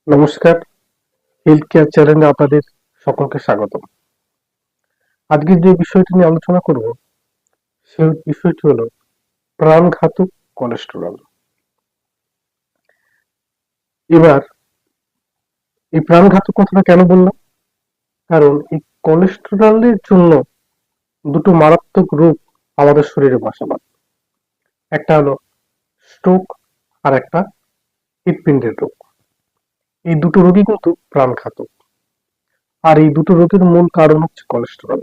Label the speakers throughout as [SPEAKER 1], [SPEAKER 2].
[SPEAKER 1] নমস্কার, health care চ্যানেলে আপনাদের সকলকে স্বাগত। আজকে যে বিষয়টি নিয়ে আলোচনা করব সেই বিষয়টি হলো প্রাণঘাতক কোলেস্টেরল। এবার এই প্রাণঘাতক কথাটা কেন বললাম? কারণ এই কোলেস্টেরলের জন্য দুটো মারাত্মক রোগ আমাদের শরীরে বাসা বাঁধে। একটা হলো স্ট্রোক আর একটা হৃৎপিণ্ডের রোগ। এই দুটো রোগই কিন্তু প্রাণঘাতক। আর এই দুটো রোগের মূল কারণ হচ্ছে কোলেস্টেরল।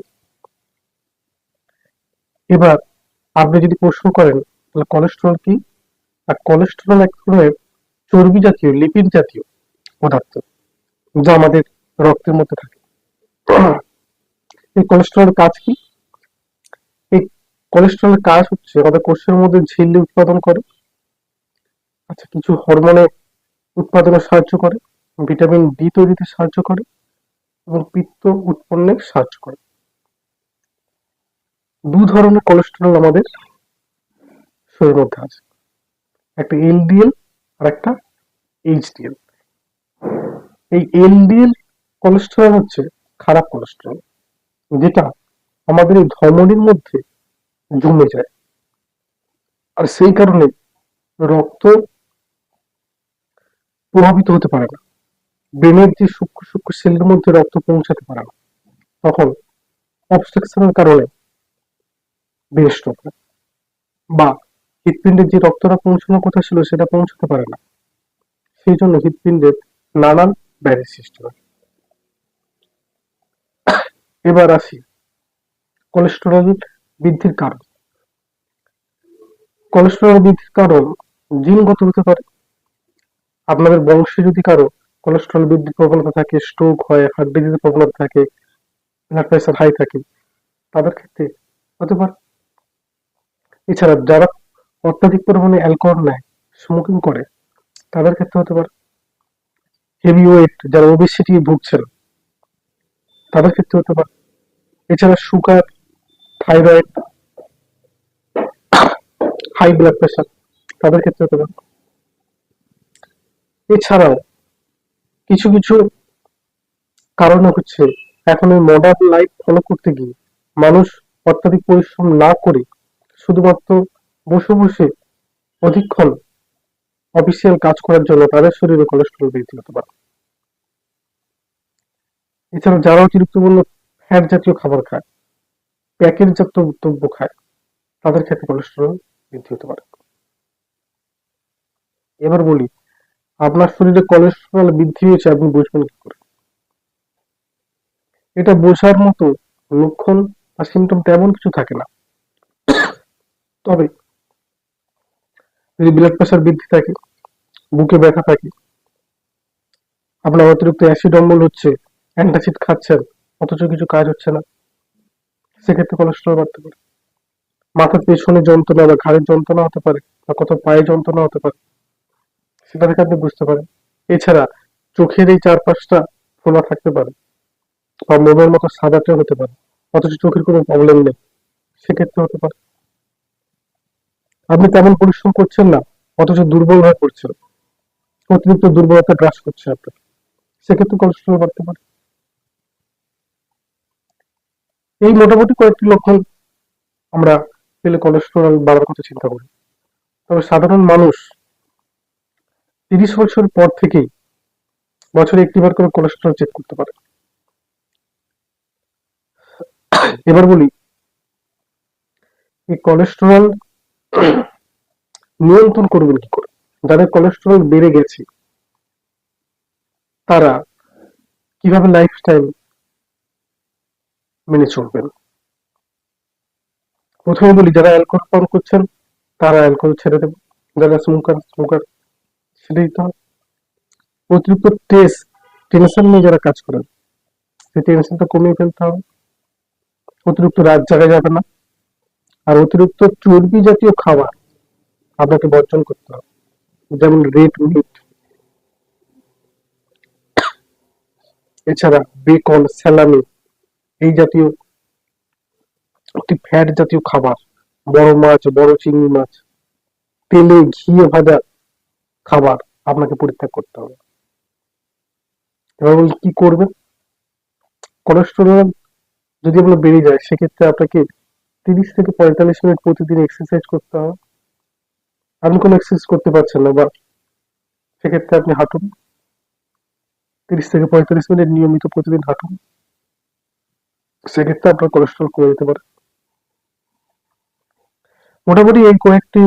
[SPEAKER 1] এবার আপনি যদি প্রশ্ন করেন তাহলে কোলেস্টেরল কি, আর কোলেস্টেরল এক ধরনের চর্বি জাতীয় লিপিড জাতীয় পদার্থ যা আমাদের রক্তের মধ্যে থাকে। এই কোলেস্টেরলের কাজ কি? এই কোলেস্টেরলের কাজ হচ্ছে আমাদের কোষের মধ্যে ঝিল্লি উৎপাদন করে, আচ্ছা কিছু হরমোনের উৎপাদনে সাহায্য করে, ভিটামিন ডি তৈরিতে সাহায্য করে এবং পিত্ত উৎপন্নে সাহায্য করে। দু ধরনের কোলেস্টেরল আমাদের শরীরের মধ্যে আছে, একটা এলডিএল আর একটা এইচডিএল। এই এলডিএল কোলেস্টেরল হচ্ছে খারাপ কোলেস্টেরল, যেটা আমাদের এই ধমনির মধ্যে জমে যায়, আর সেই কারণে রক্ত প্রভাবিত হতে পারে না, ব্রেনের যে সূক্ষ্ম সূক্ষ্ম সেলের মধ্যে রক্ত পৌঁছাতে পারে না, তখন অবস্ট্রাকশনের কারণে ব্রেন স্ট্রোক হয়, বা হৃৎপিণ্ডের যে রক্তটা পৌঁছানোর কথা ছিল সেটা পৌঁছাতে পারে না, সেই জন্য হৃৎপিণ্ডের নানান ব্যাধির সৃষ্টি হয়। এবার আসি কোলেস্টেরল বৃদ্ধির কারণ। কোলেস্টেরল বৃদ্ধির কারণ জিনগত হতে পারে। আপনাদের বংশে যদি কারো কোলেস্টেরল বৃদ্ধির প্রবণতা থাকে, স্ট্রোক হয়, হার্ট ডিজিজের প্রবণতা থাকে, ব্লাড প্রেশার হাই থাকে, তাদের ক্ষেত্রে হতে পারে। এছাড়া যারা অত্যাধিক পরিমাণে অ্যালকোহল নেয়, স্মোকিং করে, তাদের ক্ষেত্রে হতে পারে। হেভি ওয়েট যারা ওবেসিটি ভুগছেন, তাদের ক্ষেত্রে হতে পারে। এছাড়া sugar, thyroid, high blood pressure, তাদের ক্ষেত্রে হতে পারে। এছাড়াও কিছু কিছু কারণ হচ্ছে এখন এই মডার্ন লাইফ ফলো করতে গিয়ে মানুষ অত্যাধিক পরিশ্রম না করে শুধুমাত্র বসে বসে অধিকক্ষণ অফিসিয়াল কাজ করার জন্য তাদের শরীরে কোলেস্টেরল বৃদ্ধি হতে পারে। এছাড়া যারা অতিরিক্ত ফ্যাট জাতীয় খাবার খায়, প্যাকেট জাতীয় দ্রব্য খায়, তাদের ক্ষেত্রে কোলেস্টেরল বৃদ্ধি হতে পারে। এবার বলি, আপনার শরীরে কোলেস্টেরল বৃদ্ধি হয়েছে আপনি বুঝবেন কি করে? এটা বোঝার মতো লক্ষণ বা সিমটম তেমন কিছু থাকে না। তবে যদি ব্লাড প্রেশার বৃদ্ধি থাকে, বুকে ব্যথা থাকে, আপনার অতিরিক্ত অ্যাসিড অম্বল হচ্ছে, অ্যান্টাসিড খাচ্ছেন অথচ কিছু কাজ হচ্ছে না, সেক্ষেত্রে কোলেস্টেরল বাড়তে পারে। মাথার পেছনে যন্ত্রণা বা ঘাড়ের যন্ত্রণা হতে পারে, বা কোথাও পায়ে যন্ত্রণা হতে পারে, সেটা থেকে আপনি বুঝতে পারেন। এছাড়া চোখের এই চারপাশটা ফোলা থাকতে পারে, বা মোমের মতো সাদাটে হতে পারে, অথচ চোখের কোনো প্রবলেম নেই, সেক্ষেত্রে হতে পারে। আপনি তেমন পরিশ্রম করছেন না অথচ দুর্বল হয়ে পড়ছেন, অতিরিক্ত দুর্বলতা গ্রাস করছে আপনার, সেক্ষেত্রে কোলেস্টেরল বাড়তে পারে। এই মোটামুটি কয়েকটি লক্ষণ আমরা পেলে কোলেস্টেরল বাড়ার কথা চিন্তা করি। তবে সাধারণ মানুষ 30 বছর পর থেকেই বছরে একটিবার করে কোলেস্টেরল চেক করতে পারে। এবার বলি, এই কোলেস্টেরল নিয়ন্ত্রণ করবেন কি করে? যাদের কোলেস্টেরল বেড়ে গেছে তারা কিভাবে লাইফস্টাইল মেনে চলবেন? প্রথমে বলি, যারা অ্যালকোহল পান করছেন তারা অ্যালকোহল ছেড়ে দেবেন, যারা স্মোকার ছেড়ে দিতে হবে। অতিরিক্ত টেনশন নিয়ে যারা কাজ করেন, সেই টেনশনটা কমিয়ে ফেলতে হবে। অতিরিক্ত রাত জাগা যাবে না, আর অতিরিক্ত চর্বি জাতীয় খাবার আপনাকে বর্জন করতে হবে, যেমন রেড মিট, এছাড়া বেকন, স্যালামি, এই জাতীয় অতি ফ্যাট জাতীয় খাবার, বড় মাছ, বড় চিংড়ি মাছ, তেলে ঘিয়ে ভাজা খাবার আপনাকে পরিত্যাগ করতে হবে। এবার বলি কি করবেন। কোলেস্টেরল যদি আপনার বেড়ে যায় সেক্ষেত্রে আপনাকে 30 থেকে 45 মিনিট প্রতিদিন এক্সারসাইজ করতে হবে। আপনি কোনো এক্সারসাইজ করতে পারছেন না বা সেক্ষেত্রে আপনি হাঁটুন, 30 থেকে 45 মিনিট নিয়মিত প্রতিদিন হাঁটুন, সেক্ষেত্রে আপনার কোলেস্টেরল কমে যেতে পারে। মোটামুটি এই কয়েকটি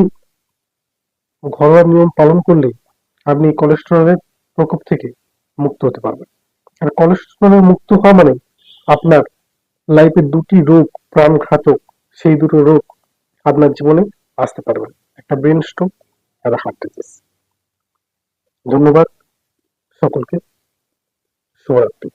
[SPEAKER 1] ঘরোয়া নিয়ম পালন করলে আপনি কোলেস্টেরলের প্রকোপ থেকে মুক্ত হতে পারবেন। আর কোলেস্টেরলের মুক্ত হওয়া মানে আপনার লাইফে দুটি রোগ প্রাণঘাতক, সেই দুটো রোগ আপনার জীবনে আসতে পারবে, একটা ব্রেন স্ট্রোক আর হার্ট ডিজিজ। ধন্যবাদ সকলকে। শুভরাত্রি।